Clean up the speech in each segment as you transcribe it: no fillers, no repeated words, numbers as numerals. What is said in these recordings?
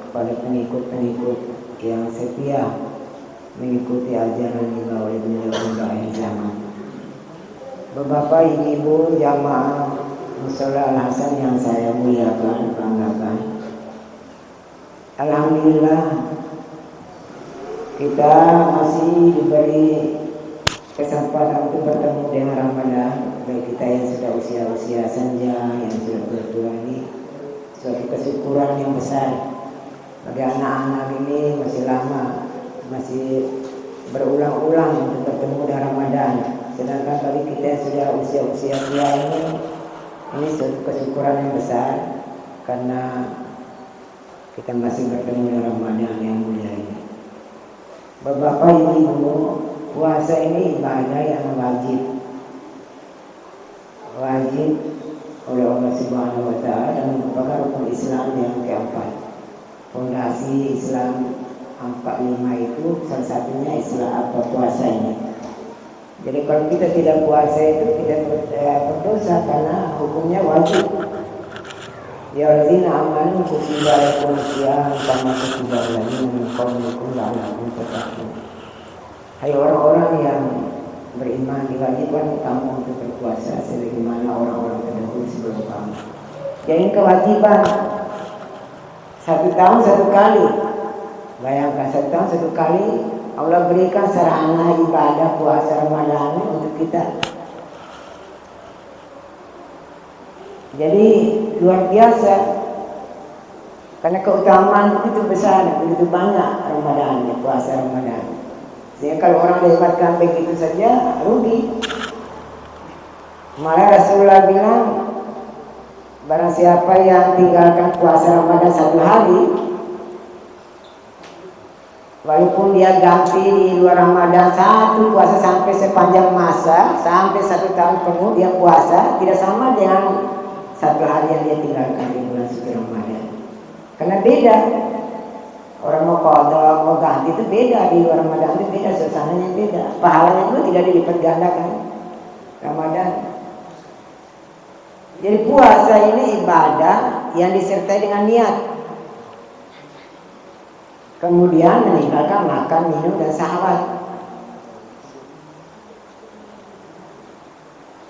kepada pengikut-pengikut yang setia mengikuti ajaran dibawa oleh beliau hingga akhir zaman. Bapak, ibu, jamaah Mushola Al-Hasan yang saya muliakan, banggakan. Alhamdulillah kita masih diberi kesempatan untuk bertemu dengan Ramadan. Bagi kita yang sudah usia-usia senja, yang sudah bertua ini, suatu kesyukuran yang besar. Bagi anak-anak ini masih lama, masih berulang-ulang untuk bertemu dengan Ramadan. Sedangkan bagi kita yang sudah usia-usia tua ini suatu kesyukuran yang besar karena kita masih bertemu dengan Ramadan yang mulia ini. Bapak, ibu, puasa ini ibadah yang wajib oleh Allah Subhanahu wa Ta'ala dan merupakan rukun Islam yang keempat. Fondasi Islam 45 itu salah satunya Islam puasa ini. Jadi kalau kita tidak puasa itu kita berdosa karena hukumnya wajib. Ya alladzina amanu kutiba alaikumus syiyam kama kutiba alal ladzina min qablikum la'allakum tattaqun. Hai orang-orang yang beriman, diwajibkan kamu untuk berpuasa sebagaimana orang-orang terdahulu sebelum kamu. Jadi kewajiban 1 tahun 1 kali. Bayangkan 1 tahun 1 kali Allah berikan sarana ibadah puasa Ramadan untuk kita. Jadi luar biasa karena keutamaan begitu besar, begitu banyak Ramadan, puasa Ramadan. Jadi kalau orang lewatkan begitu saja rugi. Malah Rasulullah bilang barang siapa yang tinggalkan puasa Ramadan 1 hari, walaupun dia ganti di luar Ramadan 1 puasa sampai sepanjang masa, sampai 1 tahun penuh dia puasa, tidak sama dengan 1 hari yang dia tinggalkan di bulan suci Ramadan. Karena beda. Orang mau qada, mau ganti itu beda, di luar Ramadan itu beda, suasananya beda. Pahalanya itu tidak dilipat gandakan Ramadan. Jadi puasa ini ibadah yang disertai dengan niat. Kemudian meninggalkan makan, minum, dan syahwat.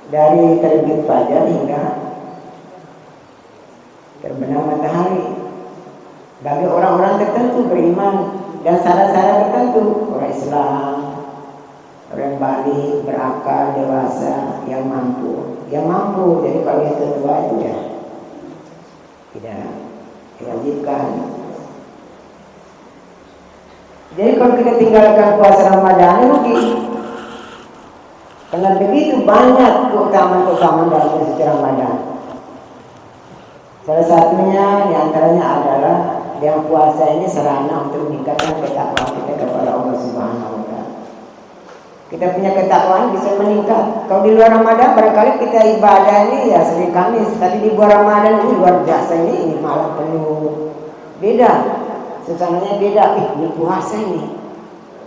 Dari terbit fajar hingga terbenam matahari. Bagi orang-orang tertentu beriman dan syarat-syarat tertentu, orang Islam, orang balik, berakal, dewasa, yang mampu. Jadi kalau yang tua itu ya tidak diwajibkan. Jadi kalau kita tinggalkan puasa Ramadan rugi. Karena begitu banyak keutamaan dalam suci Ramadan. Salah satunya diantaranya adalah yang puasa ini sarana untuk meningkatkan ketakwaan kita kepada Allah Subhanahu wa Ta'ala. Kita punya ketakwaan bisa meningkat. Kalau di luar Ramadan barangkali kita ibadah ini ya Senin Kamis, tapi di bulan Ramadan ini luar biasa, ini malam penuh. Beda. Suasananya beda. Ini puasa ini.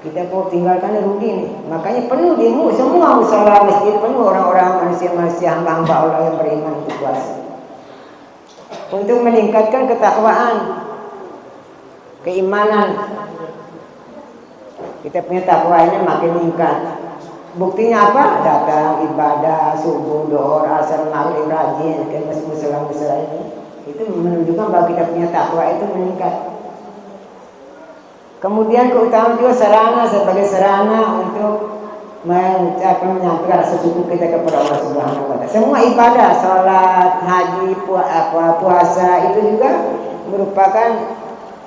Kita mau tinggalkan rugi nih. Makanya penuh di semua musala masjid penuh orang-orang manusia-manusia hamba-hamba Allah yang beriman untuk puasa. Untuk meningkatkan ketakwaan, keimanan. Kita punya takwa ini makin meningkat. Buktinya apa? Datang ibadah subuh, doa, asar, maghrib, rajin ke musala ini. Itu menunjukkan bahwa kita punya takwa itu meningkat. Kemudian keutamaan juga sebagai sarana untuk menyampaikan rasa syukur kita kepada Allah Subhanahu wa Ta'ala. Semua ibadah, salat, haji, puasa itu juga merupakan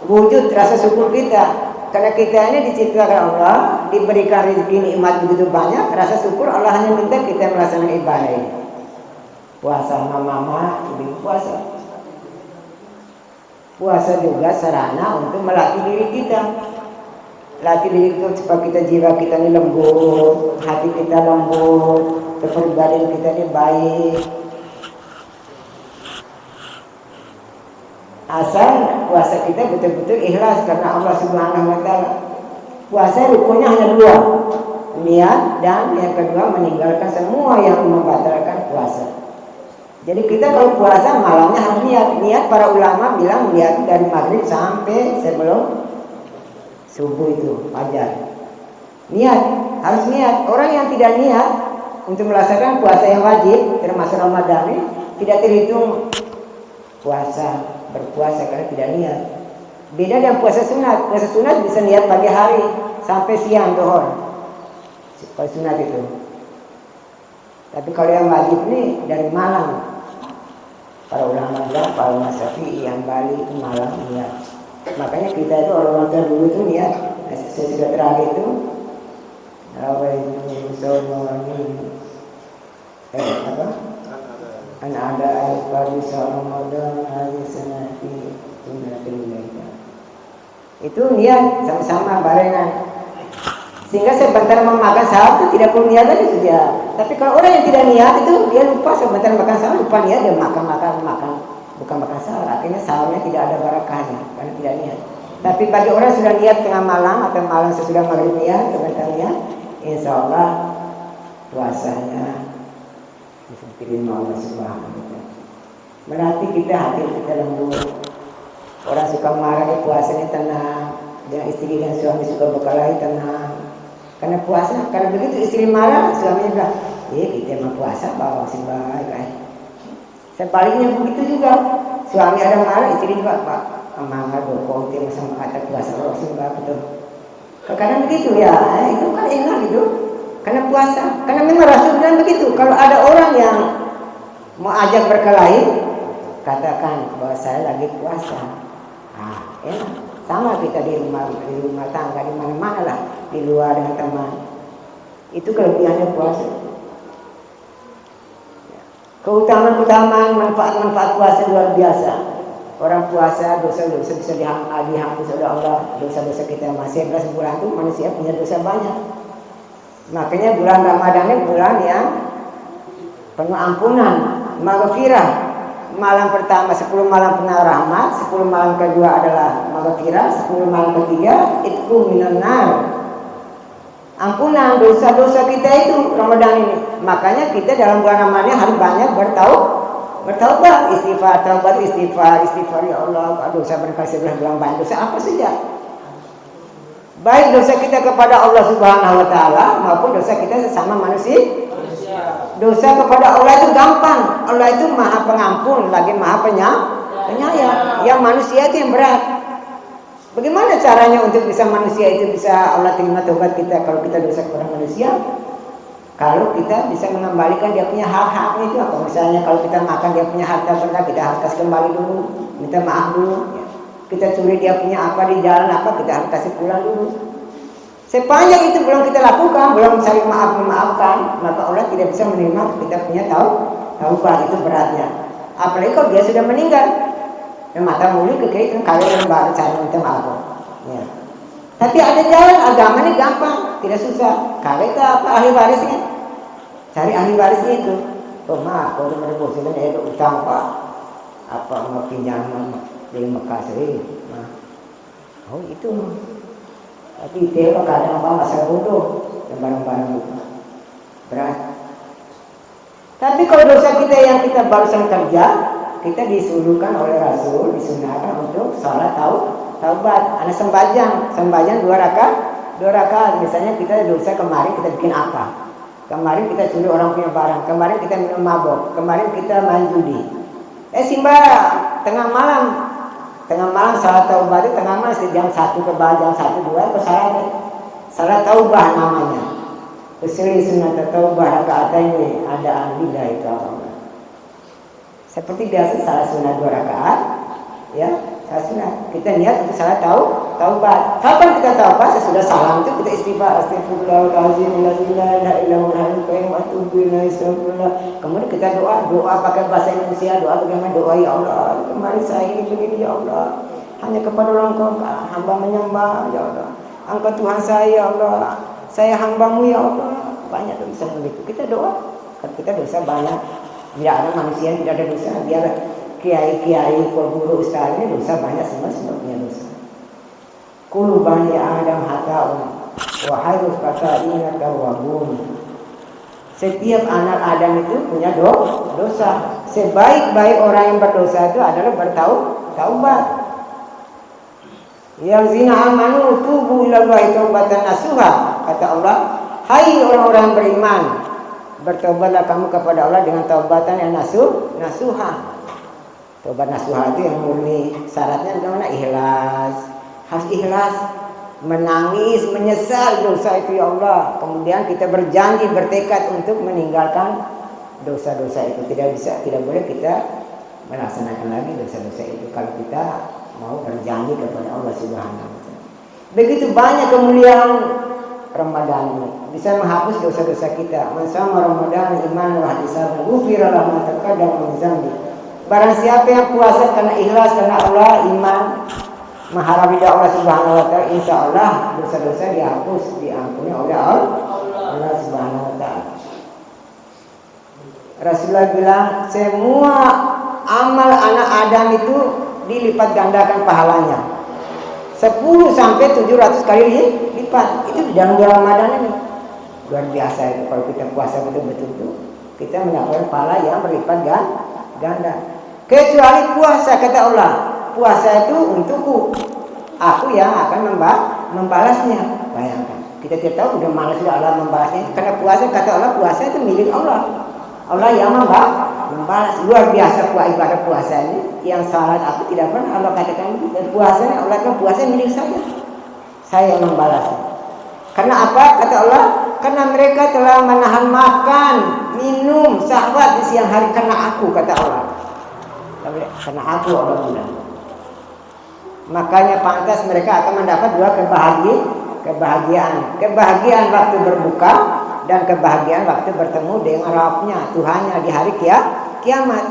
wujud rasa syukur kita. Karena kita ini diciptakan Allah, diberikan rezeki nikmat begitu banyak, rasa syukur Allah hanya minta kita melaksanakan ibadah ini. Puasa mama, ibu puasa. Puasa juga sarana untuk melatih diri kita. Latih diri kita supaya jiwa kita ini lembut, hati kita lembut, kepribadian kita ini baik. Asal puasa kita betul-betul ikhlas karena Allah Subhanahu wa Ta'ala. Puasa rukunnya hanya 2, niat, dan yang kedua meninggalkan semua yang membatalkan puasa. Jadi kita kalau puasa malamnya harus niat. Niat para ulama bilang niat dari maghrib sampai sebelum subuh itu fajar. Niat, harus niat. Orang yang tidak niat untuk melaksanakan puasa yang wajib termasuk Ramadan ini tidak terhitung berpuasa karena tidak niat. Beda dengan puasa sunat. Puasa sunat bisa niat pagi hari sampai siang zuhur. Puasa sunat itu. Tapi kalau yang wajib ini dari malam. Para ulama bilang, para ulama Syafi'i yang Bali itu malam niat. Makanya kita itu orang dulu itu niat. Sesudah terakhir itu apa itu apa? Ada al-Farisa Ramadan hari senati itu niat sama-sama barengan. Sehingga sebentar memakan sahur itu tidak perlu niat lagi sudah. Tapi kalau orang yang tidak niat itu dia lupa sebentar makan sahur, lupa niat, dia makan bukan makan sahur. Akhirnya sahurnya tidak ada barakahnya karena tidak niat. Tapi bagi orang sudah niat tengah malam atau malam sesudah maghrib niat, sebentar niat, insya Allah puasanya diterima Allah Subhanahu wa Ta'ala. Berarti kita hati kita lembut. Orang suka marah di puasanya tenang, dan istri dan suami suka berkelahi tenang. Karena puasa, karena begitu istri marah, suaminya bilang, kita mau puasa bawa si baik. Sebaliknya begitu juga, suami ada marah, istri juga Pak, mangga dukung dia sama kata puasa bawa si baik betul. Kadang begitu ya, itu kan enak gitu, karena puasa. Karena memang Rasul bilang begitu, kalau ada orang yang mau ajak berkelahi, katakan bahwa saya lagi puasa. Enak. Sama kita di rumah tangga, di mana-mana lah, di luar dengan teman. Itu kelebihannya puasa. Keutamaan, manfaat puasa luar biasa. Orang puasa dosa-dosa bisa dihapus oleh Allah. Dosa-dosa kita masih 11 bulan itu manusia punya dosa banyak. Makanya bulan Ramadan ini bulan yang penuh ampunan, maghfirah. Malam pertama 10 malam penuh rahmat, 10 malam kedua adalah maghfirah, 10 malam ketiga itqu minan nar. Ampunan dosa-dosa kita itu Ramadan ini. Makanya kita dalam bulan Ramadan harus banyak bertaubat, istighfar ya Allah, dosa barangkali saya bilang banyak dosa apa saja. Baik dosa kita kepada Allah Subhanahu wa Ta'ala maupun dosa kita sesama manusia. Dosa kepada Allah itu gampang. Allah itu maha pengampun, lagi maha penyayang. Yang manusia itu yang berat. Bagaimana caranya untuk bisa manusia itu bisa Allah terima taubat kita kalau kita dosa kepada manusia? Kalau kita bisa mengembalikan dia punya hak-haknya itu apa? Misalnya kalau kita makan dia punya harta benda, kita harus kasih kembali dulu, minta maaf dulu. Kita curi dia punya apa di jalan apa, kita harus kasih pulang dulu. Sepanjang itu belum kita lakukan, belum saling memaafkan, maka Allah tidak bisa menerima kita punya taubat. Itu beratnya. Apalagi kalau dia sudah meninggal, mata muli kekaitan kalian baru cari minta maaf. Ya. Tapi ada jalan agama ini gampang, tidak susah. Kalian apa ahli warisnya? Cari ahli warisnya itu. Maaf, kalau merebut itu ada utang Pak. Apa mau pinjaman dari Mekah sih? Oh itu. Tapi dia kadang masa bodoh dan barang-barang itu berat. Tapi kalau dosa kita yang kita barusan kerja, kita disuruhkan oleh Rasul, disunahkan untuk salat taubat. Ada sembahyang 2 rakaat. Misalnya kita dosa kemarin kita bikin apa? Kemarin kita curi orang punya barang, kemarin kita minum mabok, kemarin kita main judi. Tengah malam salat taubat itu tengah malam jam 1 ke bawah, jam 1, 2 ke salat taubat namanya. Usuli sunat taubah rakaat ini ada anbidah itu apa? Seperti biasa salat sunat 2 rakaat, ya salat sunat. Kita niat untuk salat taubat. Kapan kita taubat? Sesudah salam itu kita istighfar, astagfirullahaladzim, la ilaha illallah, kemudian kita doa pakai bahasa Indonesia, doa bagaimana doa ya Allah, kemarin saya ini begini ya Allah, hanya kepada Engkau hamba menyembah ya Allah, Engkau Tuhan saya ya Allah, saya hambamu ya Allah. Banyak dosa begitu. Kita doa, kan kita dosa banyak. Tidak ada manusia yang tidak ada dosa. Biar kiai, guru, ustaz ini dosa banyak, semua punya dosa. Kullu bani Adam hata'un wa hayrul khata'ina tawwabun. Setiap anak Adam itu punya dosa. Sebaik-baik orang yang berdosa itu adalah bertaubat. Yang zina amanu tubu ilallahi taubatan nasuha. Kata Allah, hai orang-orang beriman, bertobatlah kamu kepada Allah dengan taubatan yang nasuha. Taubat nasuha itu yang murni. Syaratnya bagaimana? Ikhlas. Harus ikhlas. Menangis, menyesal dosa itu ya Allah. Kemudian kita berjanji, bertekad untuk meninggalkan dosa-dosa itu. Tidak boleh kita melaksanakan lagi dosa-dosa itu kalau kita mau berjanji kepada Allah Subhanahu wa taala. Begitu banyak kemuliaan Ramadan ini. Bisa menghapus dosa-dosa kita. Man shoma Ramadan imanan wa ihtisaban ghufira lahu ma taqaddama min dzambi. Barang siapa yang puasa karena ikhlas karena Allah, iman, mengharap ridha Allah Subhanahu wa taala, insyaallah dosa-dosa dihapus, diampuni oleh Allah Subhanahu wa taala. Rasulullah bilang, semua amal anak Adam itu dilipat gandakan pahalanya. 10 sampai 700 kali lipat. Itu di dalam bulan Ramadan ini. Luar biasa itu kalau kita puasa betul-betul itu, kita mendapatkan pahala yang berlipat ganda. Kecuali puasa, kata Allah. Puasa itu untukku, aku yang akan membalasnya. Bayangkan, kita tidak tahu udah mana sudah Allah membalasnya. Karena puasa, kata Allah, puasa itu milik Allah. Allah yang membalas. Luar biasa ibadah puasa ini. Yang salat aku tidak pernah Allah katakan begitu. Dan puasanya Allah kan puasa milik saya yang membalasnya. Karena apa? Kata Allah, karena mereka telah menahan makan, minum, syahwat di siang hari karena aku, kata Allah. Karena aku Allah bilang. Makanya pantas mereka akan mendapat dua kebahagiaan. Kebahagiaan waktu berbuka dan kebahagiaan waktu bertemu dengan Rabbnya, Tuhannya di hari kiamat.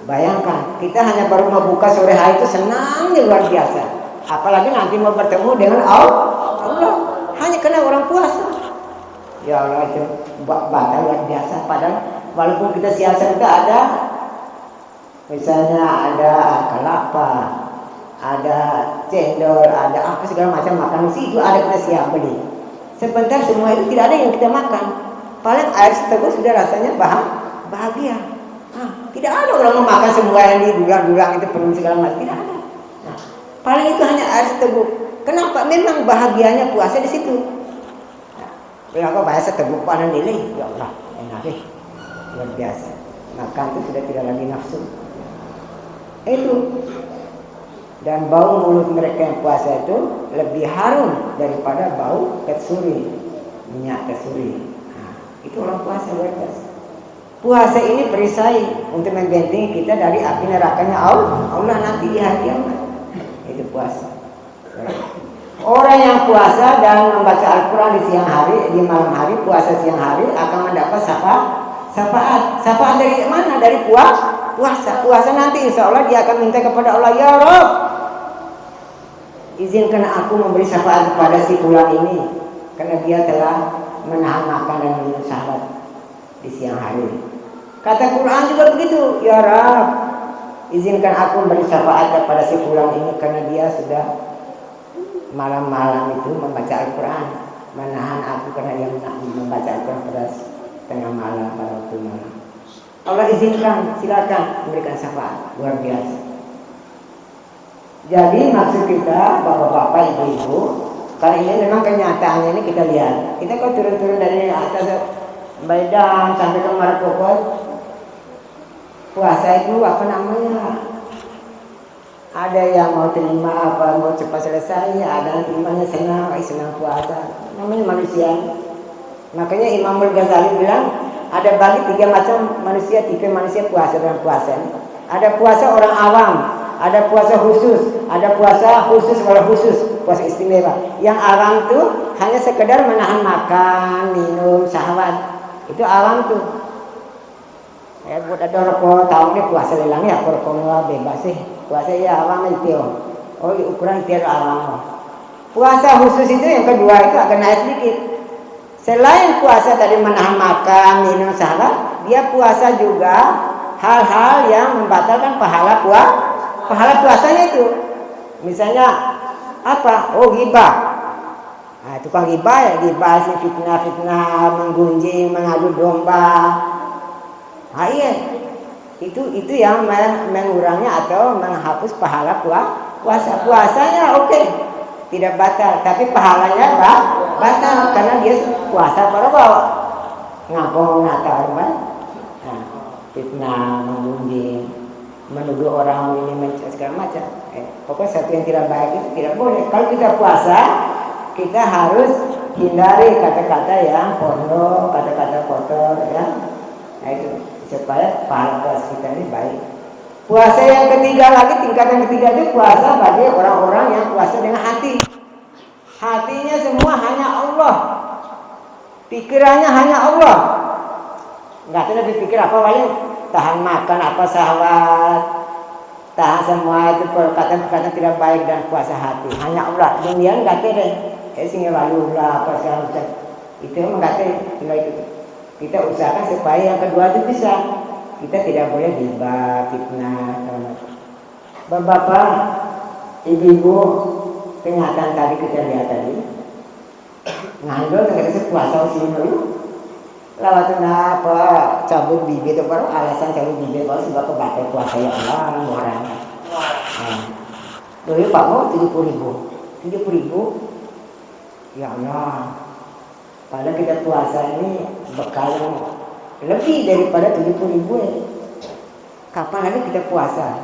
Bayangkan, kita hanya baru mau buka sore hari itu senangnya luar biasa. Apalagi nanti mau bertemu dengan Allah. Hanya karena orang puasa. Ya Allah, itu batal luar biasa. Padahal walaupun kita siasat kita ada, misalnya ada kelapa, ada cendol, ada apa segala macam makan itu ada kita siap beli. Sebentar semua itu tidak ada yang kita makan. Paling air seteguk sudah rasanya bahagia. Tidak ada orang memakan semua yang didulang-dulang itu penuh segala macam, tidak ada. Paling itu hanya air seteguk. Kenapa? Memang bahagianya puasa di situ. Kenapa bahasa seteguk panen ini? Ya Allah, enak deh, luar biasa. Makan itu sudah tidak lagi nafsu. Itu. Dan bau mulut mereka yang puasa itu lebih harum daripada bau ketsuri, minyak ketsuri. Itu orang puasa luar biasa. Puasa ini perisai untuk membentengi kita dari api nerakanya Allah nanti di hari kiamat. Itu puasa. Orang yang puasa dan membaca Al-Quran di siang hari, di malam hari, puasa siang hari akan mendapat syafaat. Syafaat dari mana? Dari puasa. Puasa nanti insya Allah dia akan minta kepada Allah, ya Rabb, izinkan aku memberi syafaat kepada si fulan ini karena dia telah menahan makan dan minum syahwat di siang hari. Kata Quran juga begitu, ya Rabb, izinkan aku memberi syafaat kepada si fulan ini karena dia sudah malam-malam itu membaca Al-Quran, menahan aku karena dia membaca Al-Quran pada tengah malam, pada waktu malam. Allah izinkan, silakan memberikan syafaat. Luar biasa. Jadi maksud kita bapak-bapak, ibu-ibu, karena ini memang kenyataannya ini kita lihat. Kita kalau turun-turun dari atas Baidang sampai ke Marapokot, puasa itu apa namanya? Ada yang mau terima apa, mau cepat selesai, ada yang terimanya senang puasa. Namanya manusia. Makanya Imam Al-Ghazali bilang, ada bagi 3 macam manusia, tipe manusia puasa dengan puasa. Ada puasa orang awam, ada puasa khusus, ada puasa khusus kalau khusus, puasa istimewa. Yang awam tuh hanya sekedar menahan makan, minum, syahwat. Itu awam tuh. Ya buat ada rokok, tahu dia puasa lelang ya, rokok bebas sih. Puasa ya awam itu. Oh ukuran itu awam. Puasa khusus itu yang kedua itu agak naik sedikit. Selain puasa tadi menahan makan, minum, syahwat, dia puasa juga hal-hal yang membatalkan pahala puasanya itu. Misalnya apa? Oh ghibah. Nah, tukang gibah ya gibah, fitnah-fitnah, menggunjing, mengadu domba. Ah iya, itu yang mengurangi atau menghapus pahala puasa. Puasanya oke, tidak batal, tapi pahalanya batal karena dia puasa baru bawa ngapung natal kan. Nah, fitnah, menggunjing, menuduh orang ini segala macam. Pokoknya satu yang tidak baik itu tidak boleh. Kalau kita puasa, kita harus hindari kata-kata yang porno, kata-kata kotor, ya. Nah itu supaya pahala puasa kita ini baik. Puasa yang ketiga lagi, tingkatan ketiga itu puasa bagi orang-orang yang puasa dengan hati. Hatinya semua hanya Allah, pikirannya hanya Allah. Nggak tahu dipikir apa paling tahan makan apa syahwat, tahan semua itu perkataan-perkataan tidak baik dan puasa hati. Hanya Allah. Dunia nggak tahu deh. Sehingga lalu lah apa segala macam. Itu nggak tahu tinggal itu. Kita usahakan supaya yang kedua itu bisa. Kita tidak boleh ghibah, fitnah, Bapak, ibu-ibu, kenyataan tadi kita lihat tadi. Ngandol kita puasa sini dulu. Lawat apa cabut bibir itu baru alasan cabut bibir baru sebab kebatal puasa ya Allah orang. Nah, dulu Pak mau 70.000. Ya Allah. Padahal kita puasa ini bekal yang lebih daripada 70.000 ya. Kapan lagi kita puasa?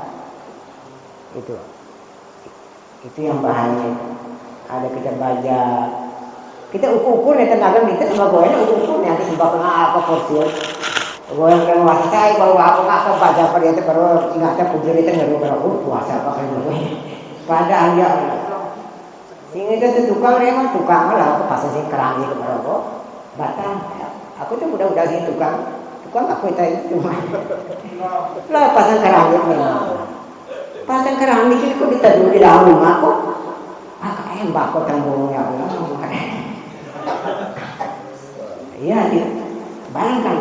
Itu yang bahaya. Ada kita baca, kita ukur nih tenaga kita sama goyang ukur nih kita sebab apa porsi. Goyang kan puasa saya baru aku nggak baca pada itu baru ingatnya puji itu nggak baru puasa apa kan goyang. Padahal ya sing itu tukang memang tukang lah aku pasang sing kerangi ke baru batang. Aku tuh udah sih tukang aku itu cuma lah pasang keramik memang pasang keramik itu kok ditaruh di dalam rumah kok mbak kok tanggung ya Allah iya bayangkan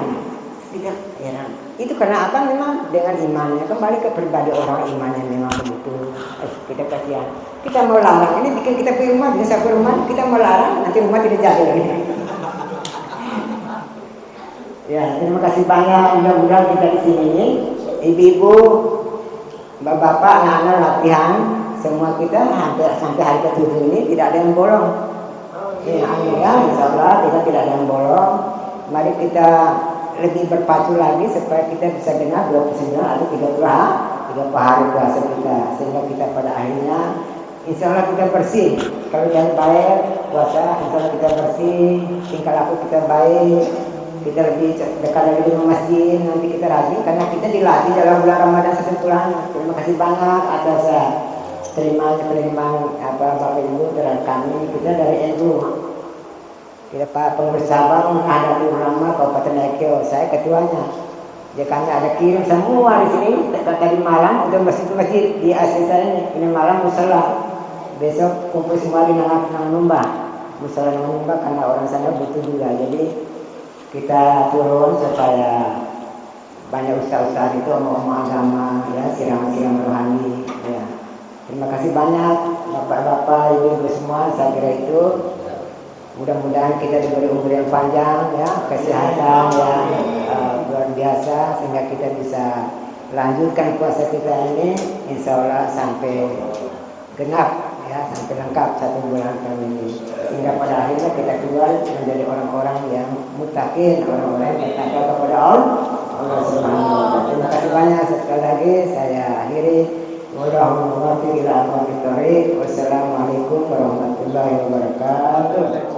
tidak heran itu karena apa memang dengan imannya kembali ke pribadi orang imannya memang begitu kita kasihan kita mau larang ini bikin kita pergi rumah bisa ke rumah kita mau larang nanti rumah tidak jadi lagi. Ya, terima kasih banyak. Mudah-mudahan kita di sini, ibu-ibu, bapak-bapak, anak-anak latihan, semua kita hampir sampai hari ke-7 ini tidak ada yang bolong. Ya, insya Allah kita tidak ada yang bolong. Mari kita lebih berpacu lagi supaya kita bisa dengar 29 atau 30 hari puasa kita, sehingga kita pada akhirnya, insya Allah kita bersih. Kalau yang baik puasa, insya Allah kita bersih. Tingkah laku kita baik. Kita lebih dekat lagi dengan masjid, nanti kita rajin karena kita dilatih dalam bulan Ramadan setempulan. Terima kasih banyak atas penerimaan Bapak Ibu terhadap kami. Kita dari NU, kita Pak Pengurus Cabang Nahdlatul Ulama Kabupaten Ekyo, saya ketuanya. Jadi ada kirim semua di sini tadi malam untuk masjid di asli saya ini malam musala. Besok kumpul semua di Nanganumba, musala Nanganumba karena orang sana butuh juga. Jadi kita turun supaya banyak ustaz-ustaz itu omong-omong agama ya, siram-siram rohani ya. Terima kasih banyak bapak-bapak, ibu-ibu semua. Saya kira itu mudah-mudahan kita diberi umur yang panjang ya, kesehatan yang luar biasa sehingga kita bisa lanjutkan puasa kita ini insya Allah sampai genap ya, sampai lengkap 1 bulan tahun ini, sehingga pada akhirnya kita keluar menjadi orang-orang yang muttaqin, orang-orang yang bertakwa kepada Allah Subhanahu wa taala. Terima kasih banyak sekali lagi saya akhiri. Wassalamualaikum warahmatullahi wabarakatuh.